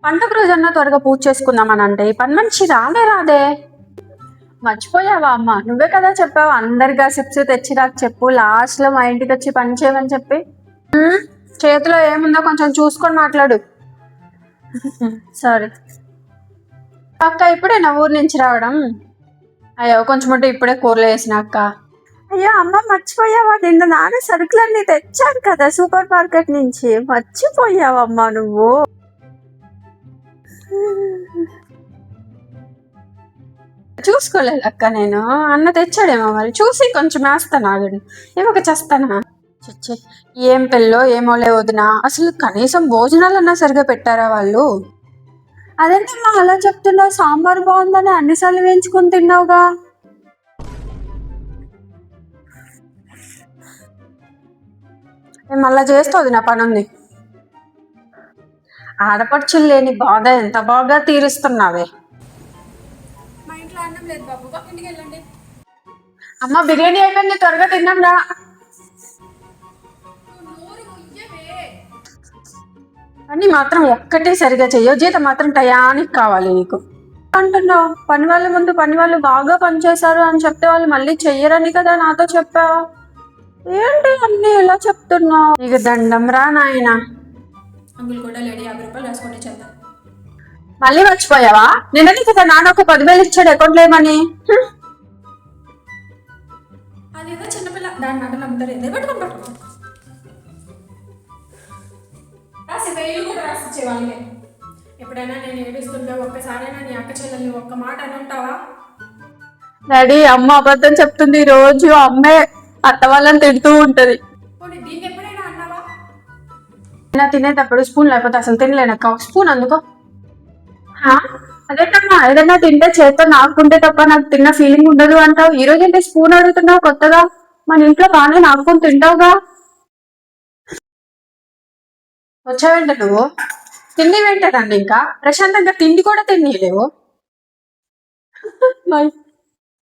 పండుగ రోజన్నా త్వరగా పూజ చేసుకుందామని అంటే ఈ పని మనిషి రాదే. మర్చిపోయావా అమ్మ? నువ్వే కదా చెప్పావు అందరి గాసిప్స్ తెచ్చి నాకు చెప్పు, లాస్ట్ లో మా ఇంటికి వచ్చి పని చేయమని చెప్పి. చేతిలో ఏముందో కొంచెం చూసుకొని మాట్లాడు. సరే అక్క, ఇప్పుడే నా ఊరు నుంచి రావడం? అయ్యో కొంచెం ఉంటే ఇప్పుడే కూరలు వేసిన అక్క. అయ్యో అమ్మ మర్చిపోయావా, నిన్న నాన్న సరుకులన్నీ తెచ్చాను కదా సూపర్ మార్కెట్ నుంచి, మర్చిపోయావమ్మా నువ్వు. చూసుకోలేదు అక్క, నేను అన్న తెచ్చాడేమో మరి చూసి కొంచెం వేస్తాను ఆగండి. ఏమొక చేస్తానా? చచ్చే ఏం పెళ్ళో ఏమోలే వదినా, అసలు కనీసం భోజనాలన్నా సరిగా పెట్టారా వాళ్ళు? అదేంటమ్మా అలా చెప్తున్నావు? సాంబార్ బాగుందని అన్నిసార్లు వేయించుకుని తిన్నావుగా. మళ్ళా చేస్తుంది నా పని ఉంది. ఆడపడుచులు లేని బాధ ఎంత బాగా తీరుస్తున్నావే. మా ఇంట్లో అన్నం లేదు బాబు, ఇంటికి వెళ్ళండి. అమ్మ బిర్యానీ అయిపోయింది, త్వరగా తిన్నాం రా. అన్ని మాత్రం ఒక్కటే సరిగా చెయ్యవు, జీతం మాత్రం టయానికి కావాలి నీకు అంటున్నావు. పని వాళ్ళ ముందు పని వాళ్ళు బాగా పనిచేశారు అని చెప్తే వాళ్ళు మళ్ళీ చెయ్యరని కదా నాతో చెప్పావు. ఏంటి అన్ని ఇలా చెప్తున్నావు? నీకు దండం రా నాయన. అంకుల్ కూడా లేడీ 50 రూపాయలు రాసుకోండి చెప్తాను. మళ్ళీ మర్చిపోయావా? నిన్నటి కదా నాన్న ఒక 10,000 ఇచ్చాడు అకౌంట్ లేమని. అదేదో చిన్నపిల్ల, దాని మాట నమ్ముతారు. ఎందుకు పెట్టుకుంటారు? రాసి వెయ్యి కూడా రాసిచ్చే వాళ్ళే. ఎప్పుడైనా నేను ఏడుస్తుంటే ఒక్కసారైనా నీ అక్క చెల్లెల్ని ఒక్క మాట అని ఉంటావా? డాడీ అమ్మ అబద్ధం చెప్తుంది, రోజు అమ్మే అత్త వాళ్ళని తిడుతూ ఉంటది. దీన్ని ఎప్పుడైనా అన్నావా? తినేటప్పుడు స్పూన్ లేకపోతే అసలు తినలేనక్క, స్పూన్ అందుకో. అదేంటమ్మా ఏదైనా తింటే చేత్తో నాకుంటే తప్ప నాకు తిన్న ఫీలింగ్ ఉండదు అంటావు, ఈ రోజు ఏంటి స్పూన్ అడుగుతున్నావు కొత్తగా? మన ఇంట్లో బాగానే నాకుని తింటావుగా. వచ్చావేంట నువ్వు? తిండి వెంటనండి, ఇంకా ప్రశాంతంగా తిండి కూడా తినలేవు. బాయ్.